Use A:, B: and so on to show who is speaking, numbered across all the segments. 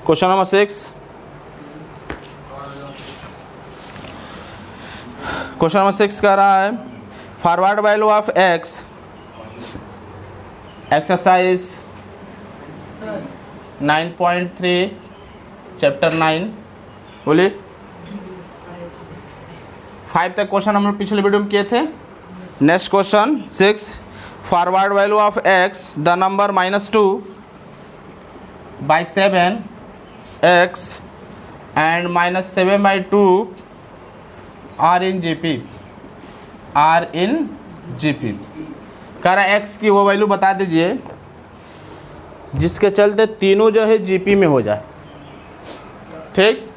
A: Question number 6, question number 6 कह रहा है forward value of x, exercise 9.3 chapter 9, बोलिए 5 तक क्वेश्चन हम लोग पिछले वीडियो में किए थे। Next question 6, forward value of x the number -2 by 7 x and -7/2 are in GP, कह रहा है x की वो वैल्यू बता दीजिए जिसके चलते तीनों जो है जीपी में हो जाए। ठीक,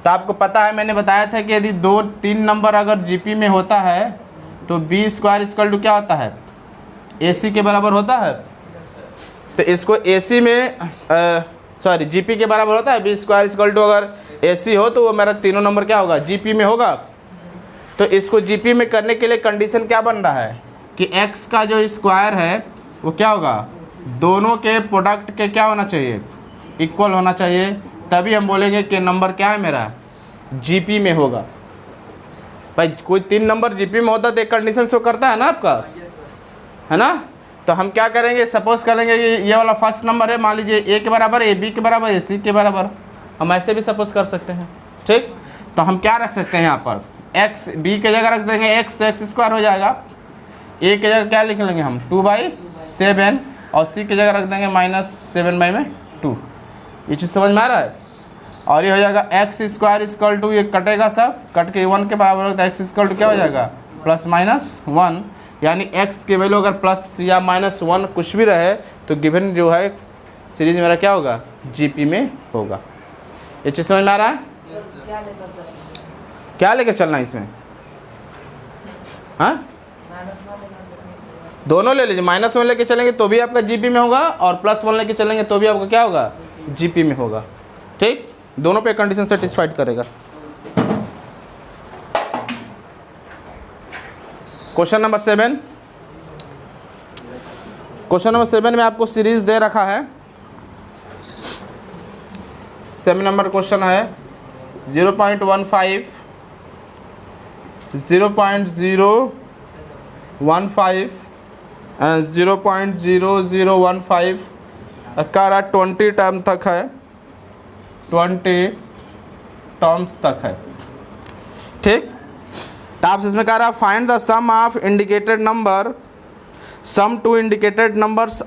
A: तो आपको पता है मैंने बताया था कि यदि 2-3 नंबर अगर जीपी में होता है तो b² = क्या होता है, AC के बराबर होता है। तो इसको AC में सॉरी जीपी के बराबर होता है। b² = अगर AC हो तो वो मेरा तीनों नंबर क्या होगा, जीपी में होगा। तो इसको जीपी में करने के लिए कंडीशन क्या बन रहा है कि x का जो स्क्वायर है वो क्या होगा, दोनों के प्रोडक्ट के क्या होना चाहिए, इक्वल होना चाहिए, तभी हम बोलेंगे कि नंबर क्या है मेरा जीपी में होगा। भाई कोई 3 नंबर जीपी में होता तो एक कंडीशन शो करता है ना आपका, है ना। तो हम क्या करेंगे, सपोज करेंगे कि ये वाला फर्स्ट नंबर है, मान लीजिए ए के बराबर है, बी के बराबर है, सी के बराबर, हम ऐसे भी सपोज कर सकते हैं। ठीक, तो हम क्या रख सकते हैं यहाँ पर, एक्स बी के जगह रख देंगे एक्स, तो x² हो जाएगा। ए के जगह क्या लिख लेंगे हम 2/7 और सी की जगह रख देंगे -7/2। ये चीज़ समझ में आ रहा है। और ये हो जाएगा x² = ये कटेगा सब, कट के 1 के बराबर होता है, x= क्या हो जाएगा +-1, यानी x की वैल्यू अगर प्लस या -1 कुछ भी रहे तो गिवन जो है सीरीज मेरा क्या होगा, जीपी में होगा। ये चीज़ समझ में आ रहा है। क्या लेके चलना है इसमें, हाँ दोनों ले लीजिए, -1 लेके चलेंगे तो भी आपका जीपी में होगा और +1 लेके चलेंगे तो भी आपका क्या होगा, जीपी में होगा। ठीक, दोनों पे कंडीशन सेटिस्फाइड करेगा। क्वेश्चन नंबर 7, क्वेश्चन नंबर 7 में आपको सीरीज दे रखा है। 7 नंबर क्वेश्चन है 0.15, 0.015 एंड 0.0015 कह रहा 20 टर्म तक है, 20 टर्म्स तक है। ठीक, तो आप इसमें कह रहा है find the sum of indicated number, sum to indicated numbers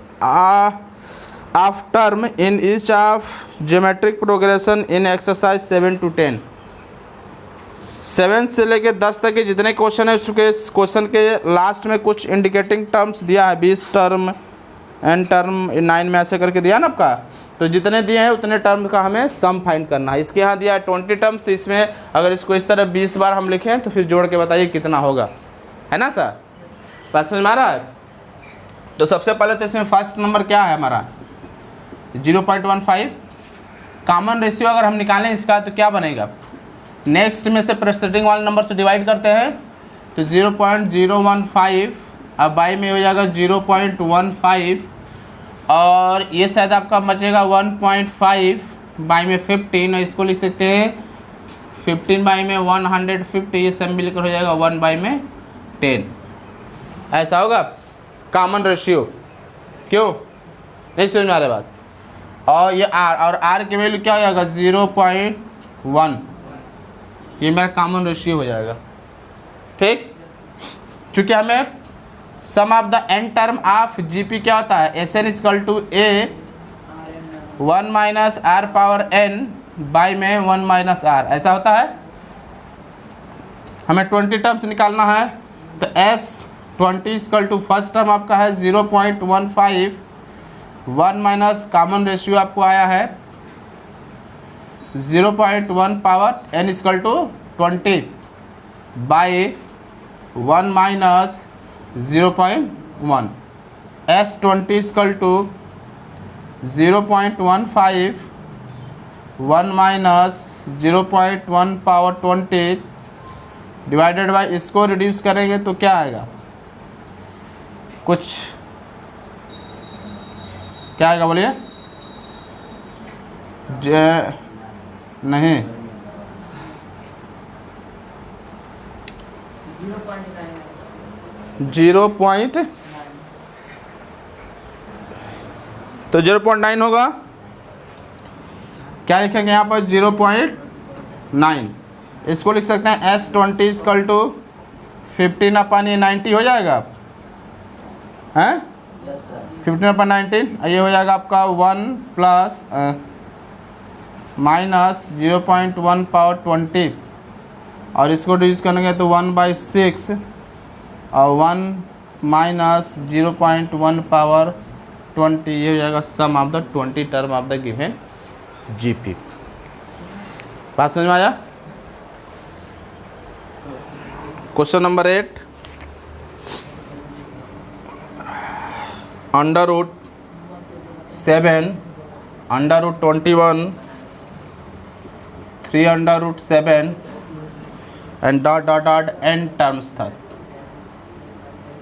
A: of term in each of geometric progression in exercise 7 to 10। 7 से लेके 10 तक के जितने क्वेश्चन है उसके क्वेश्चन के लास्ट में कुछ इंडिकेटिंग टर्म्स दिया है, 20 टर्म एन टर्म 9 में ऐसे करके दिया ना आपका। तो जितने दिए हैं उतने टर्म का हमें सम फाइंड करना है। इसके यहाँ दिया है 20 टर्म्स, तो इसमें अगर इसको इस तरह 20 बार हम लिखें तो फिर जोड़ के बताइए कितना होगा, है ना सर। बात समझ में आ रहा है। तो सबसे पहले तो इसमें फर्स्ट नंबर क्या है हमारा 0.15। कॉमन रेशियो अगर हम निकालें इसका तो क्या बनेगा, नेक्स्ट में से प्रेसिडिंग वाले नंबर से डिवाइड करते हैं तो 0.015 अब बाई में हो जाएगा 0.15 और ये शायद आपका बचेगा 1.5 बाई में 15 और इसको लिख सकते हैं 15 बाई में 150, ये सब मिलकर हो जाएगा 1 बाई में 10। ऐसा होगा कॉमन रेशियो। क्यों नहीं समझ में आ रहा बात। और ये और आर की वैल्यू क्या हो जाएगा 0.1, ये मेरा कॉमन रेशियो हो जाएगा। ठीक, चूँकि हमें sum of the N term of GP क्या होता है, S N equal to A 1 - r⁻n by में 1 - r, ऐसा होता है। हमें 20 टर्म्स निकालना है तो S20 equal to first term आपका है 0.15, 1 माइनस कॉमन रेशियो आपको आया है 0.1 power n equal to 20 by 1 minus 0.1, S20 equal to 0.15, 1 minus 0.1 power 20 divided by, इसको रिड्यूस करेंगे तो क्या आएगा, कुछ क्या आएगा बोलिए, नहीं 0. तो 0.9 होगा, क्या लिखेंगे यहाँ पर 0.9। इसको लिख सकते हैं S20 = 15/90 हो जाएगा, हैं 15/19। ये हो जाएगा आपका 1 प्लस माइनस 0.1 पावर 20, और इसको रिड्यूस करेंगे तो 1/6 और 1 माइनस 0.1 पावर 20। ये हो जाएगा sum of the 20 term of the given GP. बात समझ में आया? Question number 8, √7 √21 3/7 and dot dot dot n terms था।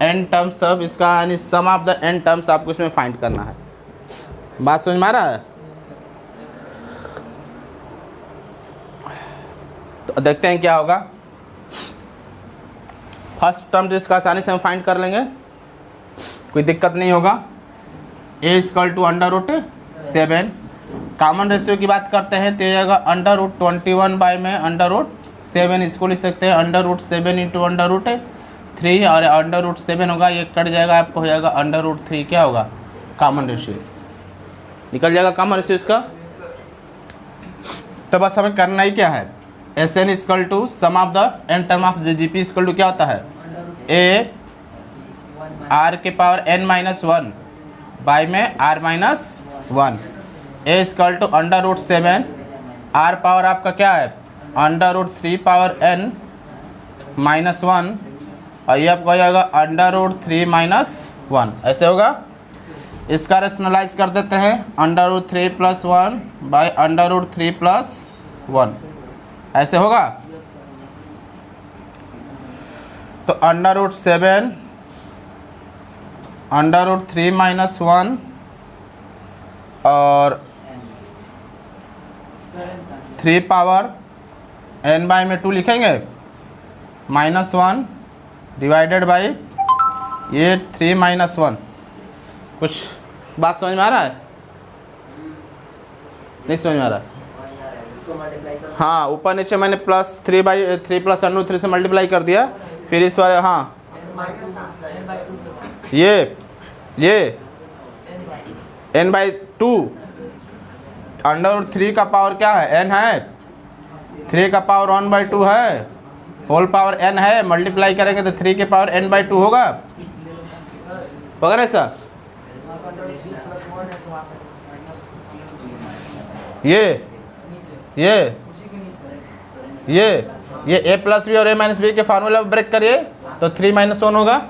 A: n टर्म्स तब इसका यानी sum of the n terms आपको इसमें फाइंड करना है। बात समझ में आ रहा है? तो देखते हैं क्या होगा। फर्स्ट टर्म जिसका आसानी से हम फाइंड कर लेंगे, कोई दिक्कत नहीं होगा। a = √7। कॉमन रेशियो की बात करते हैं तो ये जाएगा √21 बाई में √7। इसको लिख सकते हैं √7 × √3 और √7 होगा, ये कट जाएगा, आपको हो जाएगा √3 क्या होगा कॉमन रेशियो, निकल जाएगा कॉमन रेशियो इसका। तो बस हमें करना ही क्या है, SN = sum of the n term of GP = क्या होता है a r⁻n-1 बाई में r-1। a = √7, r पावर आपका क्या है √3/n-1, और ये आपको हो जाएगा √3 - 1। ऐसे होगा। इसका रेशनलाइज कर देते हैं √3 + 1 बाई √3 + 1। ऐसे होगा। तो √7 √3 - 1 और 3/n/2 लिखेंगे -1 डिवाइडेड बाई ये 3 - 1। कुछ बात समझ में आ रहा है? नहीं समझ में आ रहा है? हाँ, ऊपर नीचे मैंने +3 + √3 से मल्टीप्लाई कर दिया, फिर इस वाले हाँ ये n/2 √3 का पावर क्या है n है, 3 का पावर 1/2 है, होल पावर n है, मल्टीप्लाई करेंगे तो 3 के पावर n/2 होगा वगैरह ऐसा। ये a + b और a - b के फार्मूला ब्रेक करिए तो 3 - 1 होगा।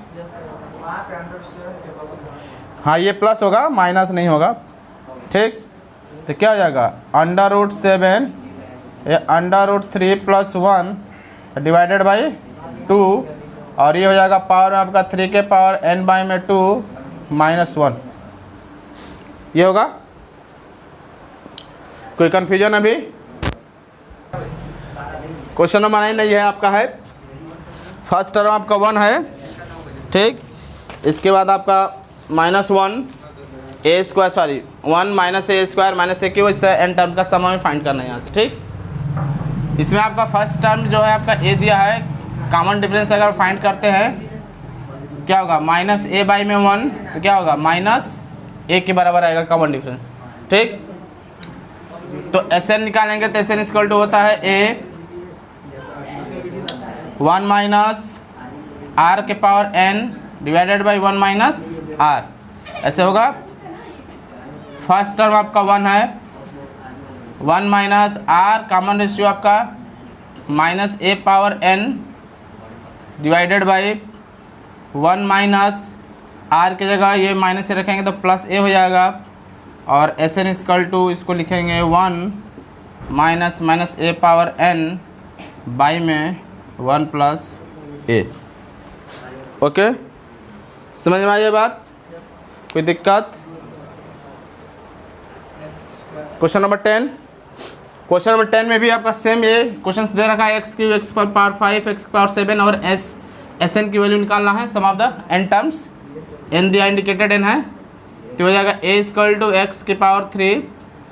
A: हाँ, ये प्लस होगा, माइनस नहीं होगा, ठीक। तो क्या हो जाएगा √7 ये √3 + 1 डिवाइडेड बाई 2, और ये हो जाएगा पावर में आपका 3 के पावर n/2 -1। ये होगा। कोई कन्फ्यूजन अभी? क्वेश्चन नंबर 9 नहीं है आपका है, फर्स्ट टर्म आपका 1 है, ठीक। इसके बाद आपका -1 a² सॉरी 1 - a² - a की वजह से n टर्म का सम हमें फाइंड करना है यहाँ से, ठीक। इसमें आपका फर्स्ट टर्म जो है आपका a दिया है, कॉमन डिफरेंस अगर फाइंड करते हैं क्या होगा -a/1, तो क्या होगा -a के बराबर आएगा कॉमन डिफरेंस, ठीक। तो SN निकालेंगे तो SN = होता है a 1 - r⁻n divided by 1 - r। ऐसे होगा। फर्स्ट टर्म आपका 1 है, 1 - r कॉमन रेशियो आपका -a/n डिवाइडेड बाई 1 - r की जगह ये माइनस से रखेंगे तो +a हो जाएगा, और SN = इसको लिखेंगे 1 - -a/n बाई में 1 + a। ओके, समझ में आई बात? कोई दिक्कत? Question number 10। क्वेश्चन नंबर 10 में भी आपका सेम ये क्वेश्चन दे रखा है, x cube, x power 5, x power 7 और एस एन की वैल्यू निकालना है, sum of the n terms, n दिया इंडिकेटेड n है, तो हो जाएगा a इक्वल टू x के पावर 3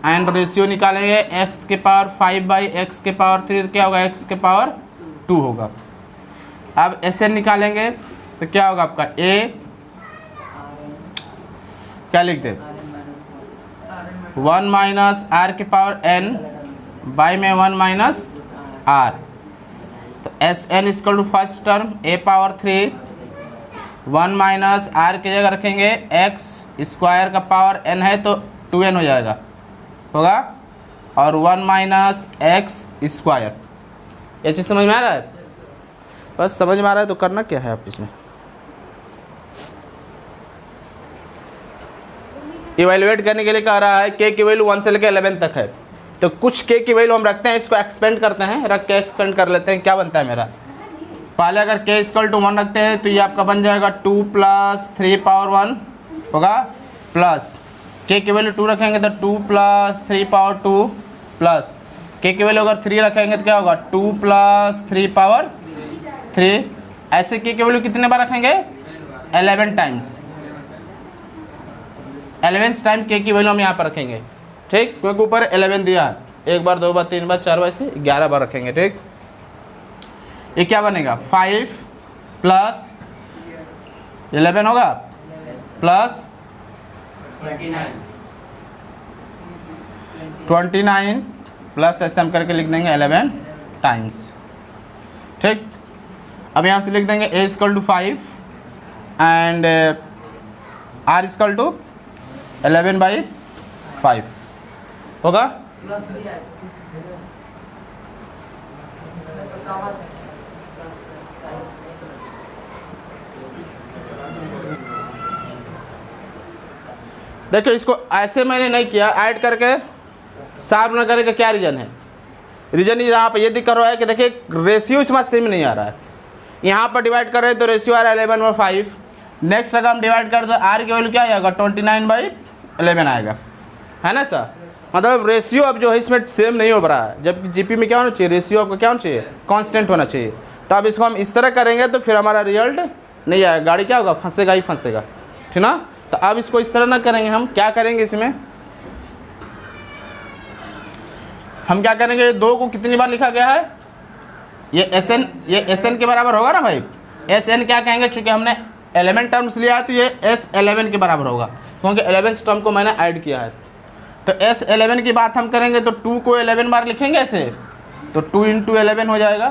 A: एंड रेशियो निकालेंगे x के पावर 5 बाई x के पावर 3, तो क्या होगा x के पावर 2 होगा। अब एस एन निकालेंगे तो क्या होगा आपका a, क्या लिख दे 1 माइनस आर के पावर n बाई में 1 माइनस r, तो S N equal to first term a power 3 1 minus R की जगह रखेंगे x स्क्वायर का पावर n है तो 2n हो जाएगा होगा, और 1 माइनस एक्स स्क्वायर। ये चीज़ समझ में आ रहा है? बस समझ में आ रहा है तो करना क्या है आप इसमें इवेलुएट करने के लिए कह रहा है k की वैल्यू 1 से लेकर 11 तक है, तो कुछ k की वैल्यू हम रखते हैं, इसको एक्सपेंड करते हैं, रख के एक्सपेंड कर लेते हैं। क्या बनता है मेरा, पहले अगर k इक्वल टू 1 रखते हैं तो ये आपका बन जाएगा 2 प्लस 3 पावर 1 होगा, प्लस k की वैल्यू 2 रखेंगे तो 2 प्लस 3 पावर 2, प्लस k की वैल्यू अगर 3 रखेंगे तो क्या होगा 2 प्लस 3 पावर 3। ऐसे k की वैल्यू कितने बार रखेंगे 11 टाइम्स, 11 टाइम k की वैल्यू हम यहाँ पर रखेंगे, ठीक, क्योंकि ऊपर 11 दिया है, 1 बार 2 बार 3 बार 4 बार से 11 बार रखेंगे, ठीक। ये क्या बनेगा 5 प्लस 11 होगा प्लस 29 प्लस ऐसे हम करके लिख देंगे 11 टाइम्स, ठीक। अब यहाँ से लिख देंगे a equal to 5 and r equal to 11 by 5 होगा। देखिए इसको ऐसे मैंने नहीं किया, ऐड करके साफ न करने का क्या रीज़न है, रीज़न यहाँ पर ये दिख रहा है कि देखिए रेशियो इसमें सेम नहीं आ रहा है, यहाँ पर डिवाइड कर रहे हैं तो रेशियो आ रहा है 11 और 5, नेक्स्ट अगर हम डिवाइड कर दो आर की वैल्यू क्या आएगा 29 बाई 11 आएगा, है ना सर। मतलब रेशियो अब जो है इसमें सेम नहीं हो रहा है, जबकि जीपी में क्या होना चाहिए, रेशियो आपका क्या होना चाहिए कांस्टेंट होना चाहिए। तो अब इसको हम इस तरह करेंगे तो फिर हमारा रिजल्ट नहीं आएगा, गाड़ी क्या होगा फंसेगा ही फंसेगा, ठीक ना। तो अब इसको इस तरह ना करेंगे, हम क्या करेंगे इसमें, हम क्या करेंगे, 2 को कितनी बार लिखा गया है, ये एस एन के बराबर होगा ना भाई, एस एन क्या कहेंगे, चूंकि हमने 11 टर्म्स लिया है तो ये एस 11 के बराबर होगा, क्योंकि 11 टर्म को मैंने ऐड किया है। तो एस 11 की बात हम करेंगे तो 2 को 11 बार लिखेंगे ऐसे, तो 2 इंटू 11 हो जाएगा,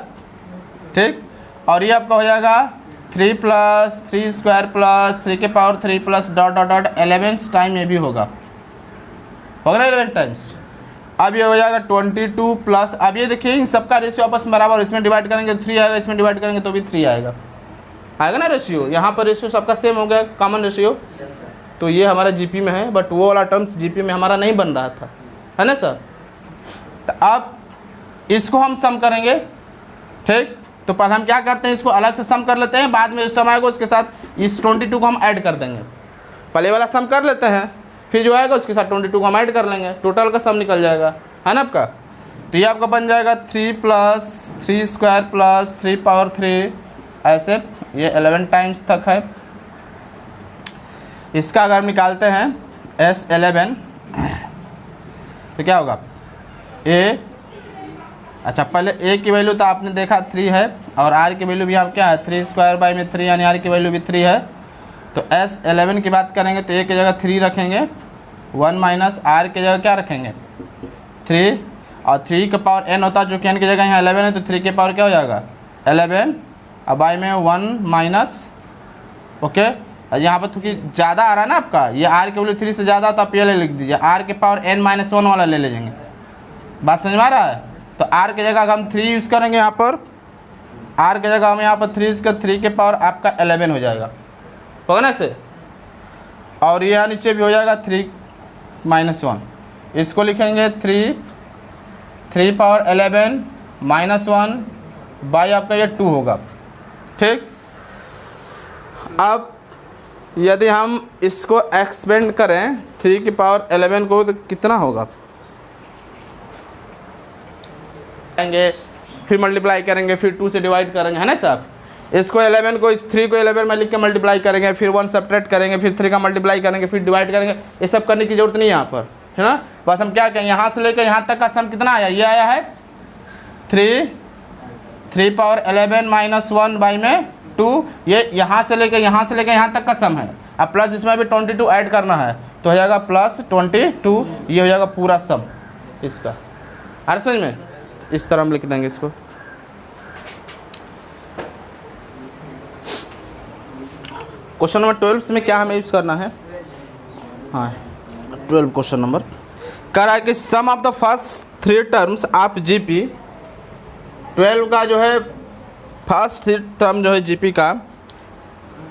A: ठीक। और ये आपका हो जाएगा 3 प्लस 3 स्क्वायर प्लस 3 के power 3 plus dot dot dot 11 time ये भी होगा ना 11 टाइम्स। अब ये हो जाएगा 22 प्लस, अब ये देखिए इन सबका रेशियो आपस में बराबर, इसमें डिवाइड करेंगे तो 3 आएगा, इसमें डिवाइड करेंगे तो भी 3 आएगा ना रेशियो, यहाँ पर रेशियो सबका सेम हो गया, कॉमन रेशियो। तो ये हमारा जीपी में है, बट वो वाला टर्म्स जीपी में हमारा नहीं बन रहा था, है ना सर। तो अब इसको हम सम करेंगे, ठीक। तो पहले हम क्या करते हैं, इसको अलग से सम कर लेते हैं, बाद में जो सम आएगा उसके साथ इस 22 को हम ऐड कर देंगे। पहले वाला सम कर लेते हैं, फिर जो आएगा उसके साथ 22 को हम ऐड कर लेंगे, टोटल का सम निकल जाएगा, है ना आपका। तो ये आपका बन जाएगा 3 प्लस 3 स्क्वायर प्लस 3 पावर 3, ऐसे ये 11 टाइम्स तक है। इसका अगर हम निकालते हैं S11 तो क्या होगा A, अच्छा पहले A की वैल्यू तो आपने देखा 3 है, और R की वैल्यू भी आप क्या है 3 स्क्वायर बाई में 3, यानी R की वैल्यू भी 3 है। तो S11 की बात करेंगे तो A की जगह 3 रखेंगे, 1 माइनस R की जगह क्या रखेंगे 3, और 3 का पावर n होता है, जो कि n की जगह यहाँ 11 है, तो 3 के पावर क्या हो जाएगा 11, अब बाई में 1 माइनस, ओके। यहाँ पर क्योंकि ज़्यादा आ रहा है ना आपका, ये R की वैल्यू 3 से ज़्यादा, तो आप ये ले लिख दीजिए, R के पावर n माइनस 1 वाला ले लेंगे, बात समझ में आ रहा है। तो R की जगह अगर हम 3 यूज़ करेंगे, यहाँ पर R की जगह हम यहाँ पर 3 यूज़ कर, 3 के पावर आपका 11 हो जाएगा, होगा ना इसे। और यहाँ नीचे भी हो जाएगा 3 माइनस 1, इसको लिखेंगे 3 पावर 11 माइनस 1 बाई आपका ये 2 होगा, ठीक। अब यदि हम इसको एक्सपेंड करें 3 की पावर 11 को तो कितना होगा, करेंगे, फिर मल्टीप्लाई करेंगे, फिर 2 से डिवाइड करेंगे, है ना साहब। इसको 11 को इस 3 को 11 में लिख के मल्टीप्लाई करेंगे, फिर 1 सब्ट्रैक्ट करेंगे, फिर 3 का मल्टीप्लाई करेंगे, फिर डिवाइड करेंगे। ये सब करने की जरूरत नहीं है यहाँ पर, है ना। बस हम क्या कहें, यहाँ से लेकर यहाँ तक का सम कितना आया, ये आया है 3 पावर 11 माइनस 1 बाई में 2। ये यहाँ से लेकर यहाँ तक का सम है। अब प्लस इसमें भी 22 ऐड करना है तो हो जाएगा प्लस 22, ये हो जाएगा पूरा सम इसका। आ रहा समझ में। इस तरह हम लिख देंगे इसको। क्वेश्चन नंबर 12 में क्या हमें यूज़ करना है, हाँ 12 क्वेश्चन नंबर कह रहा है कि sum of the first 3 terms of GP. 12 का जो है फर्स्ट 3 टर्म जो है जीपी का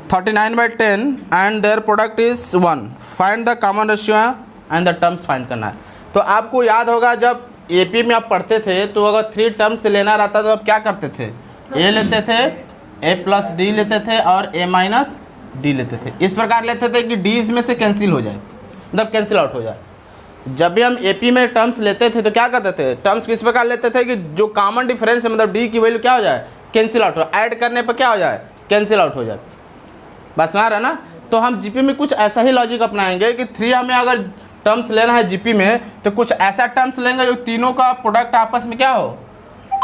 A: 39/10 and there product is 1, find the common ratio and the terms find करना है। तो आपको याद होगा जब एपी में आप पढ़ते थे तो अगर 3 टर्म्स लेना रहता तो आप क्या करते थे, ए लेते थे, ए प्लस डी लेते थे और ए माइनस डी लेते थे। इस प्रकार लेते थे कि डी इसमें से कैंसिल हो जाए, मतलब कैंसिल आउट हो जाए। जब भी हम एपी में टर्म्स लेते थे तो क्या करते थे, टर्म्स किस प्रकार लेते थे कि जो कॉमन डिफरेंस है मतलब डी की वैल्यू क्या हो जाए, कैंसिल आउट हो, ऐड करने पर क्या हो जाए, कैंसिल आउट हो जाए। बस में आ रहा है ना। तो हम जीपी में कुछ ऐसा ही लॉजिक अपनाएंगे कि 3 हमें अगर टर्म्स लेना है जीपी में तो कुछ ऐसा टर्म्स लेंगे जो तीनों का प्रोडक्ट आपस में क्या हो,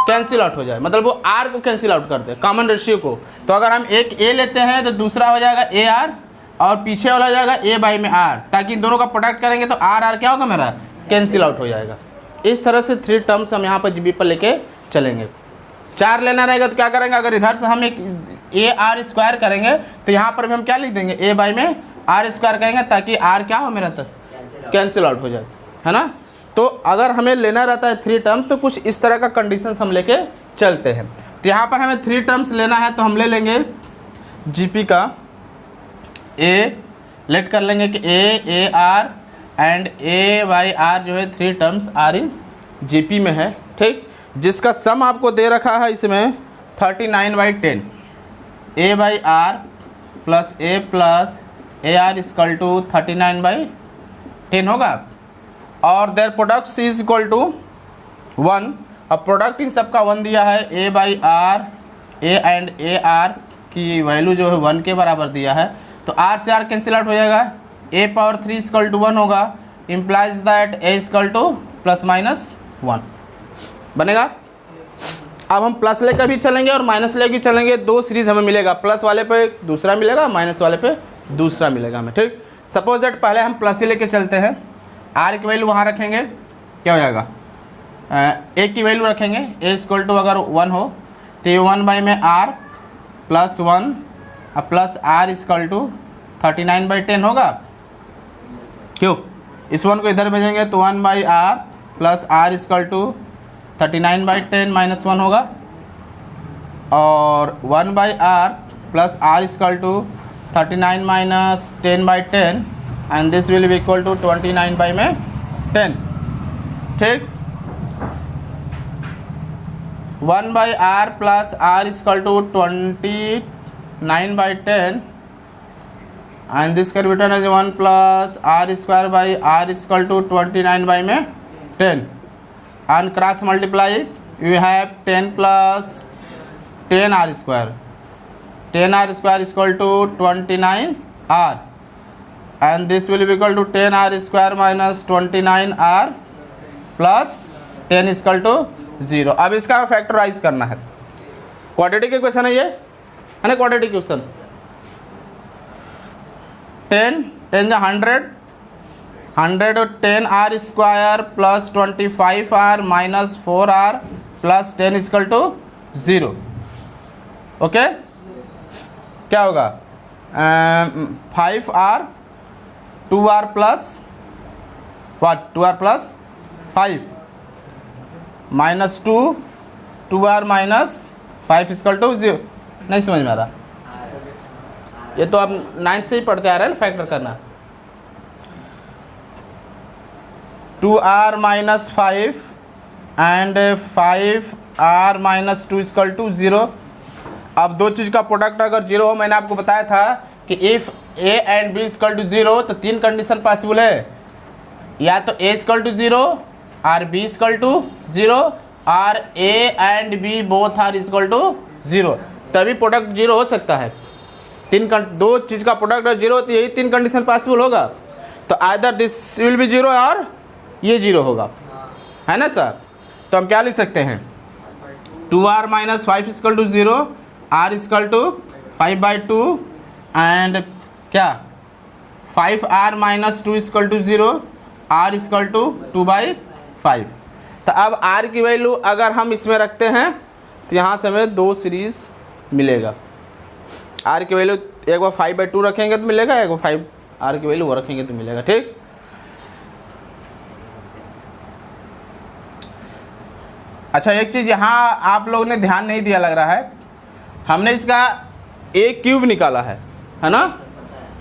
A: कैंसिल आउट हो जाए, मतलब वो आर को कैंसिल आउट कर दे, कॉमन रेशियो को। तो अगर हम एक ए लेते हैं तो दूसरा हो जाएगा ए आर और पीछे वाला हो जाएगा ए बाई में आर, ताकि इन दोनों का प्रोडक्ट करेंगे तो आर आर क्या होगा मेरा, कैंसिल आउट हो जाएगा। इस तरह से 3 टर्म्स हम यहाँ पर जीपी पर लेके चलेंगे। 4 लेना रहेगा तो क्या करेंगे, अगर इधर से हम एक ए आर स्क्वायर करेंगे तो यहाँ पर भी हम क्या लिख देंगे, ए बाई में आर स्क्वायर करेंगे, ताकि आर क्या हो मेरा तक कैंसिल आउट हो जाए, है ना। तो अगर हमें लेना रहता है 3 टर्म्स तो कुछ इस तरह का कंडीशंस हम लेके चलते हैं। तो यहाँ पर हमें 3 टर्म्स लेना है तो हम ले लेंगे जीपी का ए, लेट कर लेंगे कि A R and A by R जो है 3 टर्म्स आर इन जीपी में है, ठीक। जिसका सम आपको दे रखा है इसमें 39/10, A by R plus A R equal to 39/10 होगा, और their product is equal to 1। अब प्रोडक्ट इन सबका 1 दिया है, A by R, A and A R की वैल्यू जो है 1 के बराबर दिया है, तो आर से आर कैंसिल आउट हो जाएगा, ए पावर 3 इक्वल टू 1 होगा, implies that A equal two plus minus 1 बनेगा। अब हम प्लस लेकर भी चलेंगे और माइनस लेकर भी चलेंगे, 2 सीरीज हमें मिलेगा, प्लस वाले पे दूसरा मिलेगा, माइनस वाले पे दूसरा मिलेगा हमें, ठीक। सपोज दैट पहले हम प्लस ही लेके चलते हैं, आर की वैल्यू वहाँ रखेंगे, क्या हो जाएगा, ए की वैल्यू रखेंगे, ए इक्वल टू अगर 1 हो तो ये 1 बाई में R plus 1 plus R equal to 39/10 होगा। क्यों, इस 1 को इधर भेजेंगे तो 1 by R plus R equal to 39/10 minus 1 होगा, और 1 by R plus R equal to 39 minus 10/10 and this will be equal to 29/10, ठीक। 1 by R plus R equal to 29/10 and this can be written as 1 plus r square by r equal to 29/10 and cross multiply you have 10 plus 10 r square, 10 r square is equal to 29 r and this will be equal to 10 r square minus 29 r plus 10 is equal to 0। अब इसका factorise करना है, quadratic equation है ये, है ना, quadratic equation. 10 जा 100 और 10 R square plus 25 R minus 4 R plus 10 equal to 0। Okay, क्या होगा, 5 R 2 R plus what, 2 R plus 5 minus 2 R minus 5 equal to 0। नहीं समझ में आ रहा, ये तो आप 9th से ही पढ़ते आ रहे हैं ना फैक्टर करना। 2r minus 5 and 5r minus 2 equal to 0। अब दो चीज़ का प्रोडक्ट अगर 0 हो, मैंने आपको बताया था कि if a and b equal to 0 तो 3 कंडीशन पॉसिबल है, या तो a इक्वल टू 0 और b equal to 0 or A and B both are equal to 0, तभी प्रोडक्ट 0 हो सकता है। दो चीज़ का प्रोडक्ट 0 होती है, यही 3 कंडीशन पॉसिबल होगा। तो आइदर दिस विल बी 0 और ये 0 होगा, है ना सर। तो हम क्या लिख सकते हैं, 2r minus 5 equal to 0, r equal to 5/2 and क्या 5r minus 2 equal to 0, r equal to 2/5। तो अब r की वैल्यू अगर हम इसमें रखते हैं तो यहाँ से हमें 2 सीरीज मिलेगा। r की वैल्यू एक बार 5/2 रखेंगे तो मिलेगा, एक बार 5 r की वैल्यू वो रखेंगे तो मिलेगा, ठीक। अच्छा, एक चीज़ यहाँ आप लोगों ने ध्यान नहीं दिया लग रहा है, हमने इसका a क्यूब निकाला है ना,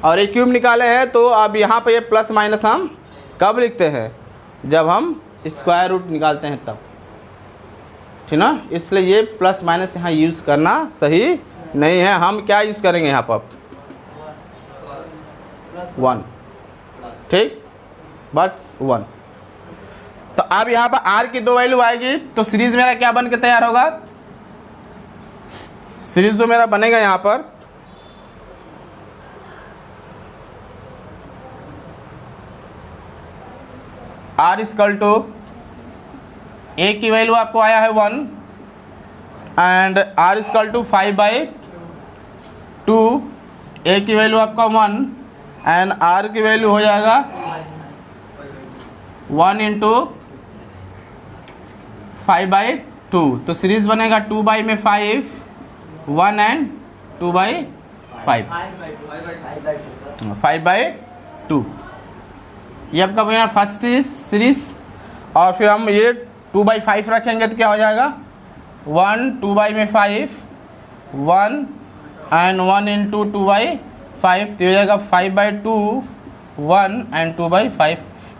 A: और a क्यूब निकाले हैं। तो अब यहाँ पे ये प्लस माइनस हम कब लिखते हैं, जब हम स्क्वायर रूट निकालते हैं तब, ठीक ना। इसलिए ये प्लस माइनस यहाँ यूज़ करना सही नहीं है। हम क्या यूज़ करेंगे यहाँ पर 1, ठीक, बस 1। तो अब यहाँ पर r की 2 वैल्यू आएगी, तो सीरीज मेरा क्या बन के तैयार होगा, सीरीज तो मेरा बनेगा यहाँ पर r इक्वल टू a की वैल्यू आपको आया है 1 and r equal to 5/2, a की वैल्यू आपका 1 एंड r की वैल्यू हो जाएगा 1 इंटू 5/2। तो सीरीज बनेगा 2/5, 1 एंड 2/5, 5/2। ये आपका बना फर्स्ट सीरीज। और फिर हम ये 2/5 रखेंगे तो क्या हो जाएगा 1 2/5, 1 एंड 1 इंटू 2/5, तो हो जाएगा 5/2, 1 एंड 2/5।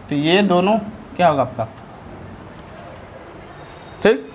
A: तो ये दोनों क्या होगा आपका, ठीक।